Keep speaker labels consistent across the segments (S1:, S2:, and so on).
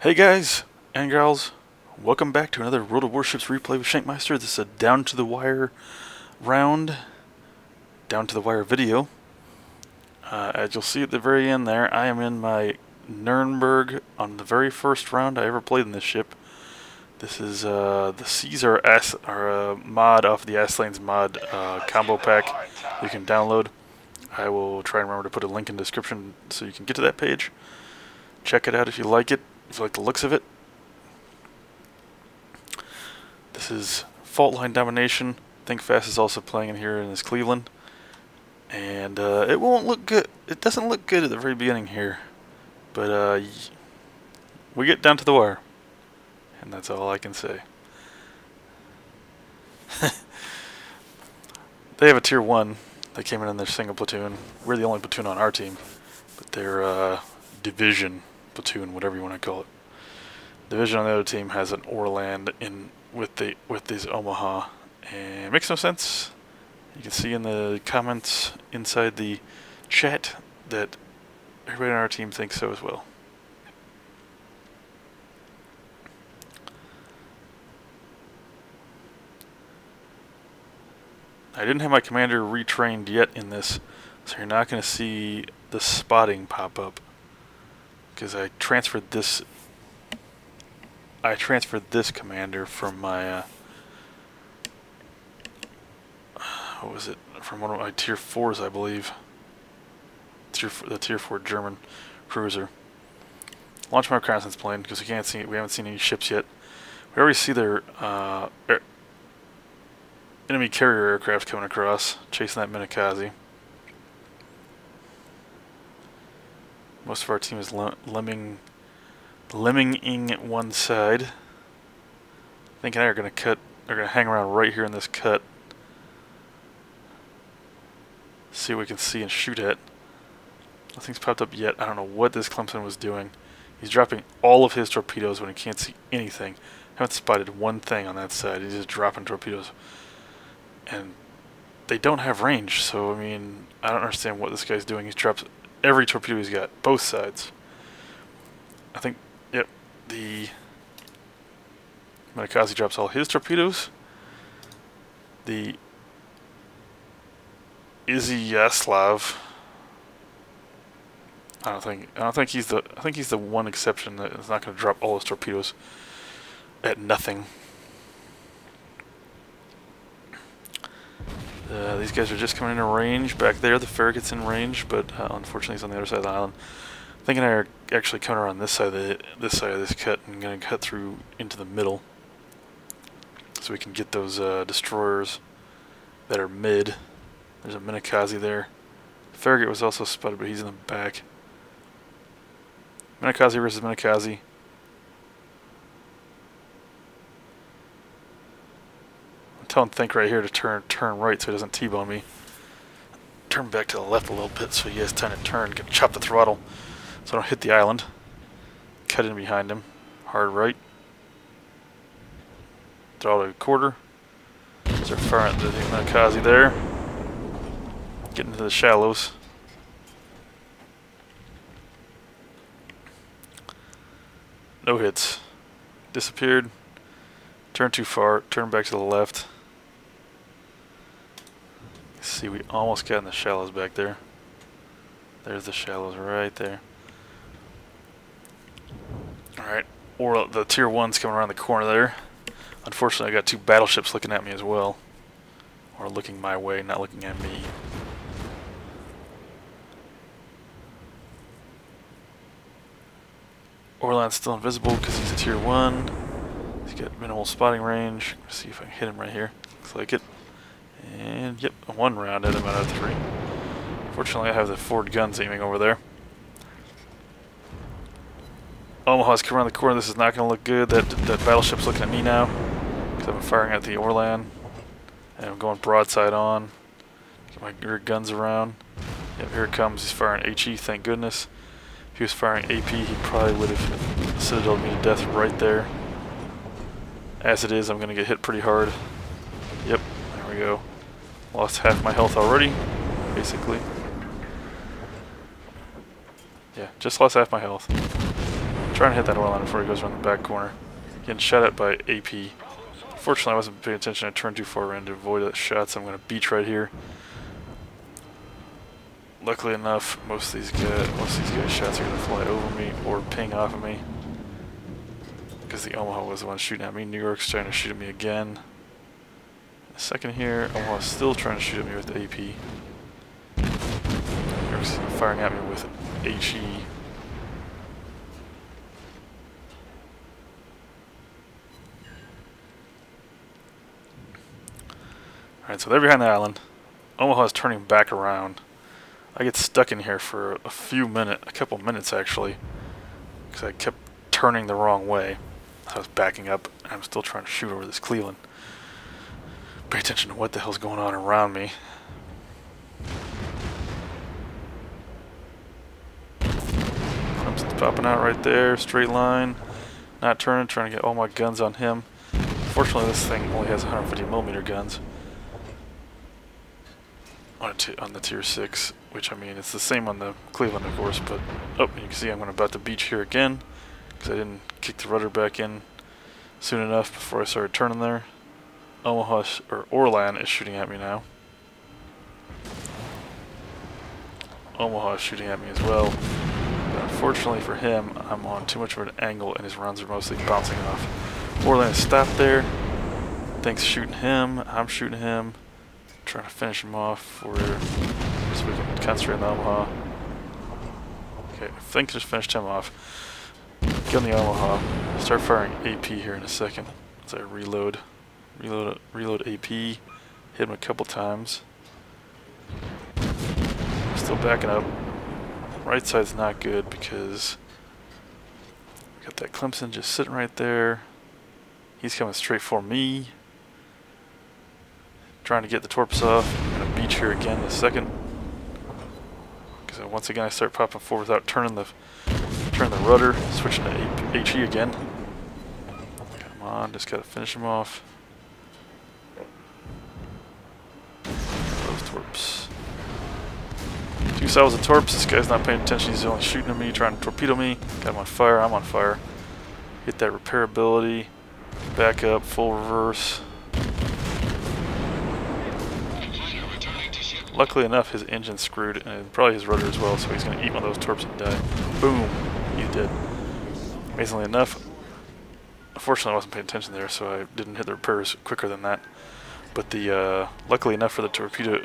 S1: Hey guys and girls, welcome back to another World of Warships replay with Shankmeister. This is a down to the wire round, down to the wire video. As you'll see at the very end there, I am in my Nurnberg on the very first round I ever played in this ship. This is the Seas are a mod off the Asslane's mod combo pack you can download. I will try and remember to put a link in the description so you can get to that page. Check it out if you like it. If you like the looks of it. This is Fault Line Domination. Think Fast is also playing in here in this Cleveland. And it won't look good. It doesn't look good at the very beginning here. But we get down to the wire. And that's all I can say. They have a tier 1. They came in their single platoon. We're the only platoon on our team. But they're division platoon, whatever you want to call it. Division on the other team has an Orland in with these Omaha, and it makes no sense. You can see in the comments inside the chat that everybody on our team thinks so as well. I didn't have my commander retrained yet in this, so you're not going to see the spotting pop up. Because I transferred this commander from my what was it? From one of my tier 4s, I believe. The tier 4 German cruiser. Launch my reconnaissance plane because we haven't seen any ships yet. We already see their enemy carrier aircraft coming across, chasing that Minakaze. Most of our team is lemminging one side. Thinking they're gonna hang around right here in this cut. See what we can see and shoot at. Nothing's popped up yet. I don't know what this Clemson was doing. He's dropping all of his torpedoes when he can't see anything. Haven't spotted one thing on that side. He's just dropping torpedoes. And they don't have range, so I mean, I don't understand what this guy's doing. He drops every torpedo he's got, both sides. I think, yep, the Minakaze drops all his torpedoes. The Izyaslav, I think he's the one exception that is not going to drop all his torpedoes at nothing. These guys are just coming into range back there. The Farragut's in range, but unfortunately he's on the other side of the island. Thinking they're actually coming around this side of this cut and going to cut through into the middle, so we can get those destroyers that are mid. There's a Minakaze there. Farragut was also spotted, but he's in the back. Minakaze versus Minakaze. Telling Think right here to turn right so he doesn't T-bone me. Turn back to the left a little bit so he has time to turn. Gonna chop the throttle so I don't hit the island. Cut in behind him. Hard right. Throttle to a quarter. Start firing the Minakaze there. Getting into the shallows. No hits. Disappeared. Turn too far. Turn back to the left. See, we almost got in the shallows back there. There's the shallows right there. Alright, or the tier 1's coming around the corner there. Unfortunately, I got 2 battleships looking at me as well. Or looking my way, not looking at me. Orland's still invisible because he's a tier 1. He's got minimal spotting range. Let's see if I can hit him right here. Looks like it. And yep, 1 round at him out of 3. Fortunately, I have the Ford guns aiming over there. Omaha's coming around the corner. This is not going to look good. That battleship's looking at me now because I've been firing at the Orland. And I'm going broadside on. Get my rear guns around. Yep, here it comes. He's firing HE, thank goodness. If he was firing AP, he probably would have citadeled me to death right there. As it is, I'm going to get hit pretty hard. Yep, there we go. Lost half my health already, basically. Yeah, just lost half my health. Trying to hit that oil line before he goes around the back corner. Getting shot at by AP. Fortunately, I wasn't paying attention. I turned too far around to avoid that shot, so I'm going to beach right here. Luckily enough, most of these guys' shots are going to fly over me or ping off of me. Because the Omaha was the one shooting at me. New York's trying to shoot at me again. A second here, Omaha's still trying to shoot at me with AP. New York's firing at me with HE. Alright, so they're behind the island. Omaha's turning back around. I get stuck in here for a couple minutes actually, because I kept turning the wrong way. I was backing up, and I'm still trying to shoot over this Cleveland. Pay attention to what the hell's going on around me. Clemson's popping out right there, straight line. Not turning, trying to get all my guns on him. Fortunately, this thing only has 150mm guns. On the tier 6, which I mean it's the same on the Cleveland of course, but you can see I'm about to beach here again because I didn't kick the rudder back in soon enough before I started turning there. Omaha or Orlan is shooting at me now. Omaha is shooting at me as well, but unfortunately for him I'm on too much of an angle and his runs are mostly bouncing off. Orlan is stopped there. Thanks shooting him. I'm shooting him. Trying to finish him off so we can concentrate on the Omaha. Okay, I think I just finished him off. Get on the Omaha. Start firing AP here in a second as I reload AP. Hit him a couple times. Still backing up. Right side's not good because we got that Clemson just sitting right there. He's coming straight for me. Trying to get the torps off. I'm going to beach here again in a second. Because once again I start popping forward without turning the rudder. Switching to HE again. Come on, just got to finish him off. Those torps. 2 salvos of torps. This guy's not paying attention. He's only shooting at me, trying to torpedo me. Got him on fire. I'm on fire. Hit that repairability. Back up, full reverse. Luckily enough, his engine's screwed, and probably his rudder as well, so he's going to eat one of those torps and die. Boom! He's dead. Amazingly enough, unfortunately I wasn't paying attention there, so I didn't hit the repairs quicker than that. But the luckily enough for the torpedo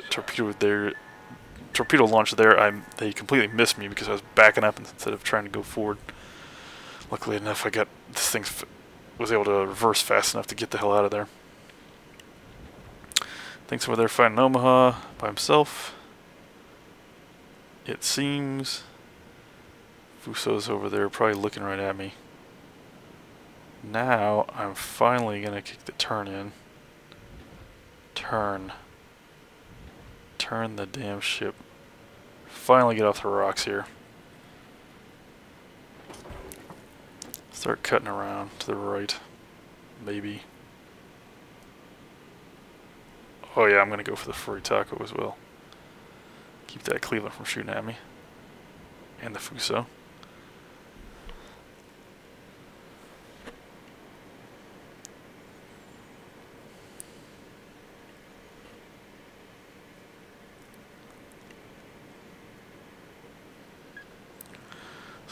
S1: launch there, they completely missed me because I was backing up instead of trying to go forward. Luckily enough, was able to reverse fast enough to get the hell out of there. Thinks over there fighting Omaha by himself. It seems. Fuso's over there probably looking right at me. Now I'm finally going to kick the turn in. Turn the damn ship. Finally get off the rocks here. Start cutting around to the right. Maybe. Oh yeah, I'm going to go for the furry taco as well. Keep that Cleveland from shooting at me. And the Fuso.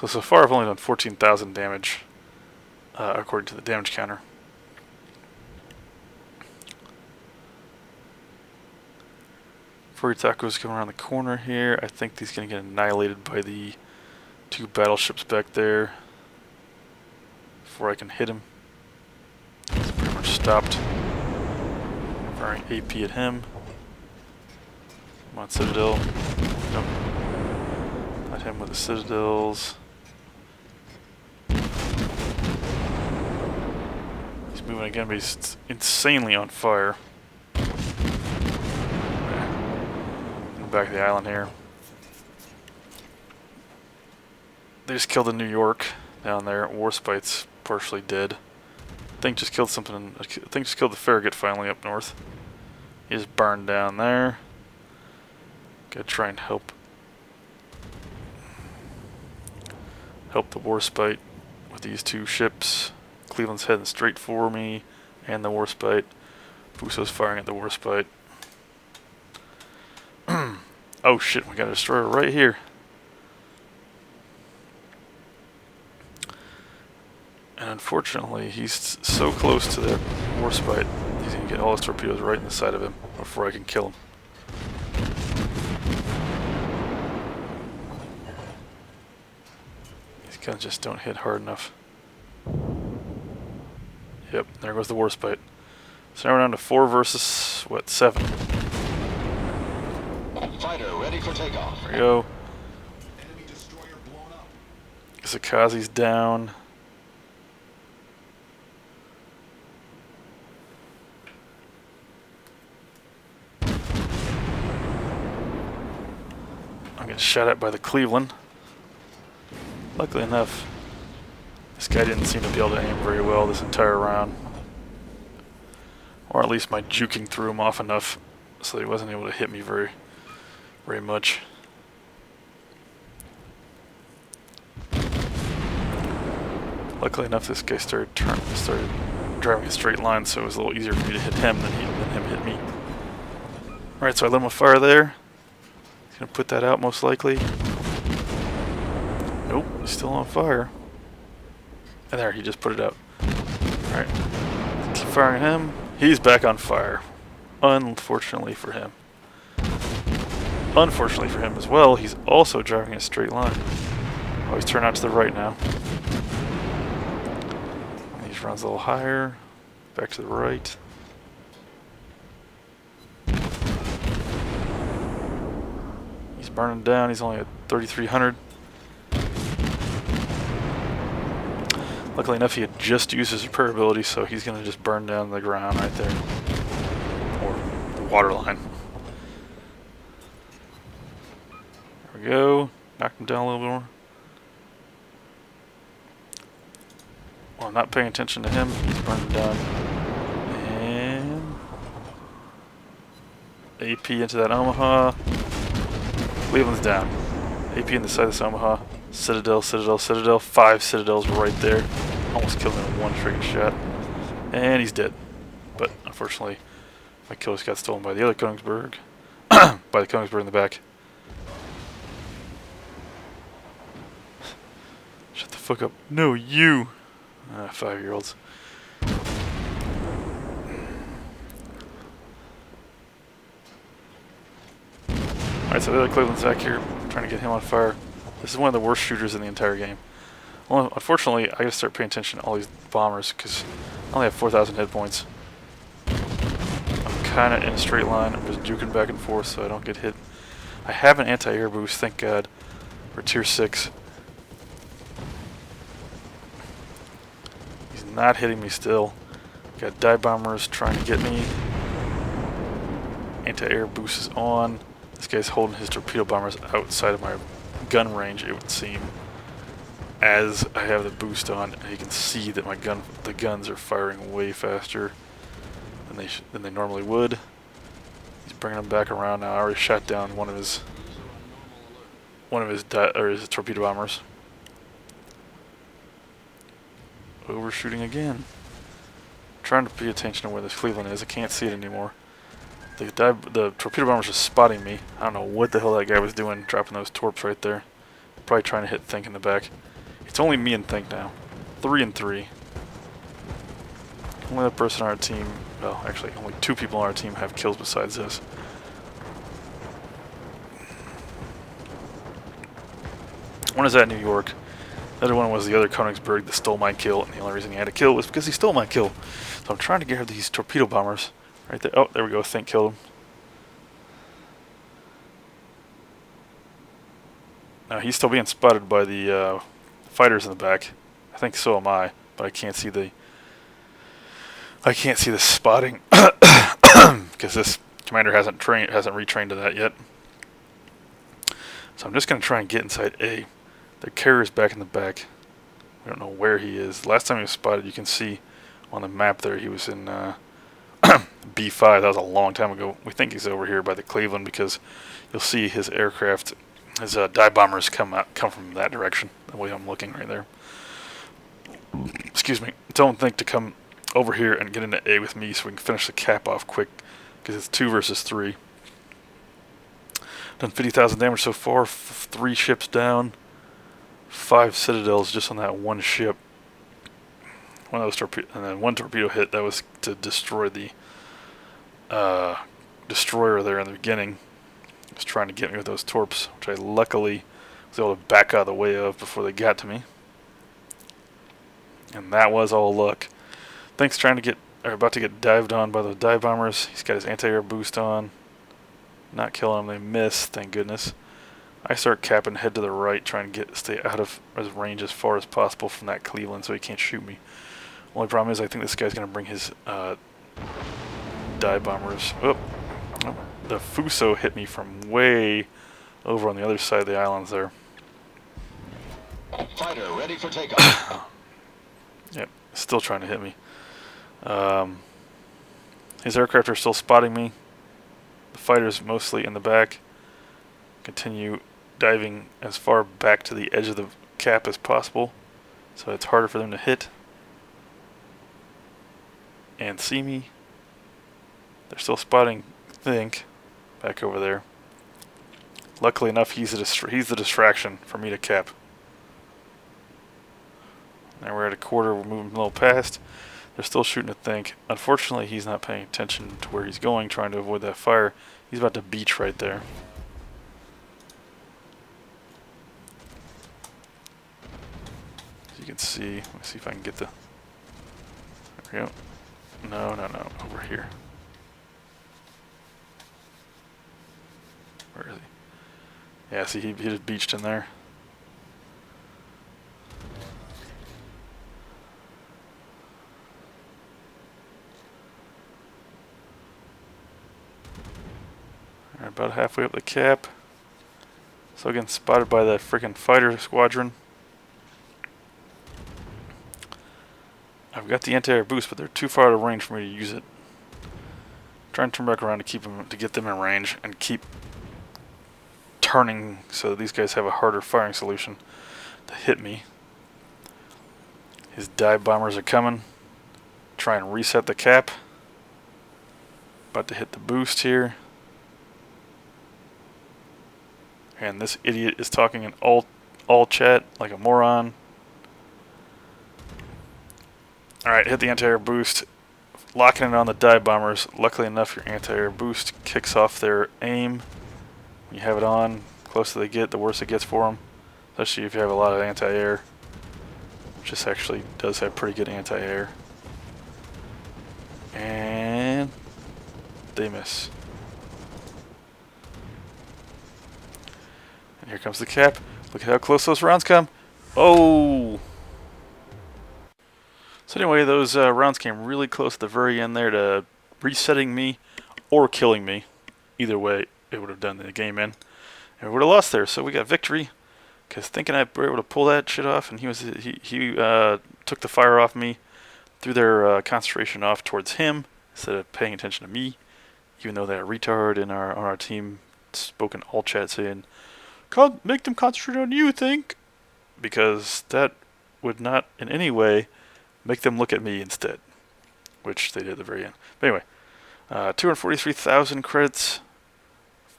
S1: So far I've only done 14,000 damage, according to the damage counter. Furry Taco's coming around the corner here. I think he's going to get annihilated by the 2 battleships back there before I can hit him. He's pretty much stopped. Firing AP at him. Come on, Citadel. Nope. Not him with the Citadels. He's moving again, but he's insanely on fire. Back to the island here. They just killed a New York down there. Warspite's partially dead. I think just killed something. I think just killed the Farragut finally up north. He just burned down there. Gotta try and help help the Warspite with these two ships. Cleveland's heading straight for me, and the Warspite. Buso's firing at the Warspite. Oh shit, we got a destroyer right here. And unfortunately, he's so close to that Warspite, he's going to get all his torpedoes right in the side of him before I can kill him. These guns just don't hit hard enough. Yep, there goes the Warspite. So now we're down to 4 versus, what, 7.
S2: Fighter ready for takeoff.
S1: There we go.
S2: Enemy destroyer blown up.
S1: Sakazi's down. I'm getting shot at by the Cleveland. Luckily enough, this guy didn't seem to be able to aim very well this entire round. Or at least my juking threw him off enough so that he wasn't able to hit me very much. Luckily enough, this guy started driving a straight line, so it was a little easier for me to hit him than him hit me. Alright, so I lit him a fire there. He's gonna put that out most likely. Nope, he's still on fire. And there, he just put it out. Alright, keep firing at him. He's back on fire. Unfortunately for him. Unfortunately for him as well, he's also driving a straight line. Oh, he's turned out to the right now. And he runs a little higher. Back to the right. He's burning down. He's only at 3,300. Luckily enough, he had just used his repair ability, so he's going to just burn down the ground right there. Or the water line. There we go. Knocked him down a little bit more. Well, I'm not paying attention to him. He's burning down. And AP into that Omaha. Cleveland's down. AP in the side of this Omaha. Citadel, Citadel, Citadel. 5 Citadels right there. Almost killed him in one friggin' shot. And he's dead. But unfortunately, my kills got stolen by the other Königsberg. By the Königsberg in the back. Shut the fuck up. No, you! 5-year-olds. Alright, so the other Cleveland's back here, trying to get him on fire. This is one of the worst shooters in the entire game. Well, unfortunately, I gotta start paying attention to all these bombers, because I only have 4,000 hit points. I'm kinda in a straight line, I'm just juking back and forth so I don't get hit. I have an anti-air boost, thank God, for tier 6. He's not hitting me still. Got dive bombers trying to get me. Anti-air boost is on. This guy's holding his torpedo bombers outside of my gun range, it would seem, as I have the boost on, and you can see that the guns are firing way faster than they normally would. He's bringing them back around now. I already shot down one of his torpedo bombers. Overshooting again. Trying to pay attention to where this Cleveland is. I can't see it anymore. The torpedo bombers are spotting me. I don't know what the hell that guy was doing, dropping those torps right there. Probably trying to hit Think in the back. It's only me and Think now. 3 and 3. Only other person on our team, well, actually, only 2 people on our team have kills besides this. One is at New York. The other one was the other Königsberg that stole my kill, and the only reason he had a kill was because he stole my kill. So I'm trying to get rid of these torpedo bombers. Right there. Oh, there we go. Think killed him. Now he's still being spotted by the fighters in the back. I think so am I, but I can't see the spotting because this commander hasn't retrained to that yet. So I'm just gonna try and get inside A. The carrier's back in the back. I don't know where he is. Last time he was spotted, you can see on the map there he was in B5. That was a long time ago. We think he's over here by the Cleveland because you'll see his aircraft His dive bombers come from that direction. The way I'm looking right there. Excuse me. Don't think to come over here and get into A with me so we can finish the cap off quick, because it's 2 versus 3. Done 50,000 damage so far. 3 ships down. 5 citadels just on that one ship. One of those and then 1 torpedo hit. That was to destroy the destroyer there in the beginning. Was trying to get me with those torps, which I luckily was able to back out of the way of before they got to me. And that was all luck. Thanks about to get dived on by the dive bombers. He's got his anti-air boost on. Not killing them, they miss, thank goodness. I start capping head to the right, trying to stay out of his range as far as possible from that Cleveland so he can't shoot me. Only problem is I think this guy's going to bring his dive bombers. The Fuso hit me from way over on the other side of the islands there.
S2: Fighter ready for takeoff.
S1: Yep, still trying to hit me. His aircraft are still spotting me. The fighters mostly in the back. Continue diving as far back to the edge of the cap as possible, so it's harder for them to hit and see me. They're still spotting, I think, back over there. Luckily enough, he's the distraction for me to cap. Now we're at a quarter, we're moving a little past. They're still shooting a think. Unfortunately, he's not paying attention to where he's going, trying to avoid that fire. He's about to beach right there. As you can see, let me see if I can get the... There we go. No, over here. Where is he? Yeah, see, he just beached in there. Alright, about halfway up the cap. So again, spotted by the freaking fighter squadron. I've got the anti-air boost, but they're too far out of range for me to use it. Trying to turn back around to get them in range and keep turning so that these guys have a harder firing solution to hit me. His dive bombers are coming. Try and reset the cap. About to hit the boost here. And this idiot is talking in all chat like a moron. Alright, hit the anti-air boost. Locking it on the dive bombers. Luckily enough, your anti-air boost kicks off their aim. When you have it on, the closer they get, the worse it gets for them. Especially if you have a lot of anti-air. Which this actually does have pretty good anti-air. And they miss. And here comes the cap. Look at how close those rounds come. Oh! So anyway, those rounds came really close at the very end there to resetting me or killing me. Either way, it would have done the game in. And we would have lost there, so we got victory. Because thinking I were able to pull that shit off, and he took the fire off me, threw their concentration off towards him instead of paying attention to me. Even though that retard on our team spoke in all chat saying, "Can't make them concentrate on you, think?" Because that would not in any way make them look at me instead, which they did at the very end. But anyway, 243,000 credits.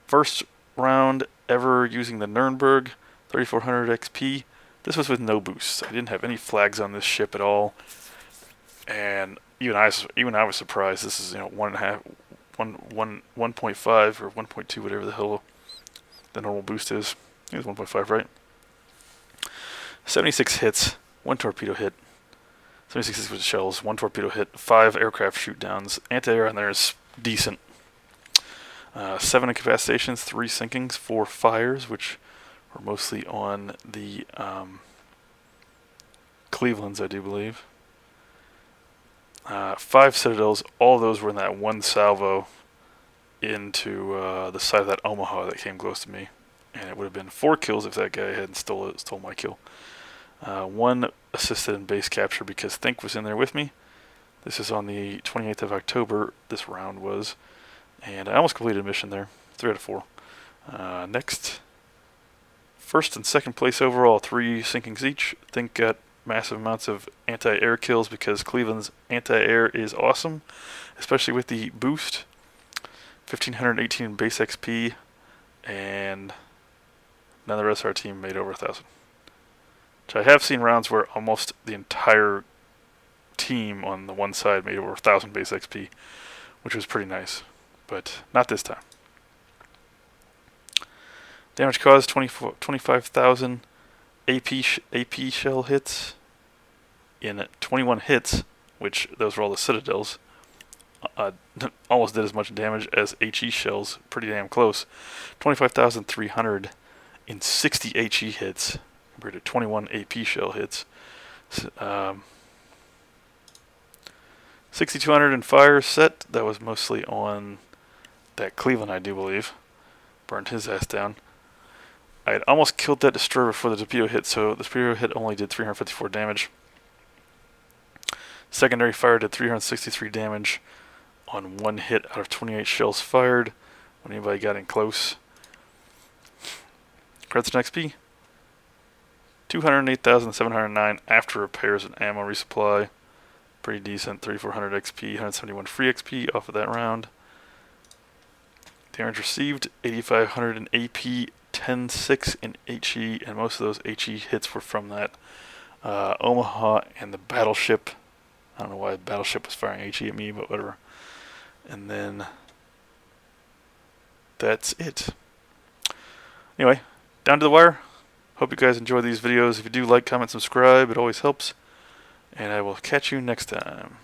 S1: First round ever using the Nurnberg, 3,400 XP. This was with no boosts. I didn't have any flags on this ship at all, and even I was surprised. This is 1.5, 1.5 or 1.2, whatever the hell the normal boost is. I think it's 1.5, right? 76 hits, 1 torpedo hit. 76 with shells, 1 torpedo hit, 5 aircraft shoot downs. Anti-air on there is decent. 7 incapacitations, 3 sinkings, 4 fires, which were mostly on the Clevelands, I do believe. 5 citadels, all of those were in that one salvo into the side of that Omaha that came close to me. And it would have been 4 kills if that guy hadn't stole my kill. 1 assisted in base capture because Think was in there with me. This is on the 28th of October, this round was. And I almost completed a mission there. 3 out of 4. Next. first and second place overall, 3 sinkings each. I think got massive amounts of anti-air kills because Cleveland's anti-air is awesome, especially with the boost. 1,518 base XP, and none of the rest of our team made over 1,000. Which I have seen rounds where almost the entire team on the one side made over 1,000 base XP, which was pretty nice, but not this time. Damage caused 25,000 AP shell hits in 21 hits, which those were all the citadels. Almost did as much damage as HE shells, pretty damn close. 25,300 in 60 HE hits compared to 21 AP shell hits. 6,200 in fire set, that was mostly on that Cleveland, I do believe. Burned his ass down. I had almost killed that destroyer before the torpedo hit, so the torpedo hit only did 354 damage. Secondary fire did 363 damage on 1 hit out of 28 shells fired when anybody got in close. Credits and XP. 208,709 after repairs and ammo resupply. Pretty decent. 3,400 XP, 171 free XP off of that round. Damage received, 8,500 in AP, 10,600 in HE, and most of those HE hits were from that Omaha and the battleship. I don't know why the battleship was firing HE at me, but whatever. And then that's it. Anyway, down to the wire. Hope you guys enjoy these videos. If you do, like, comment, subscribe. It always helps. And I will catch you next time.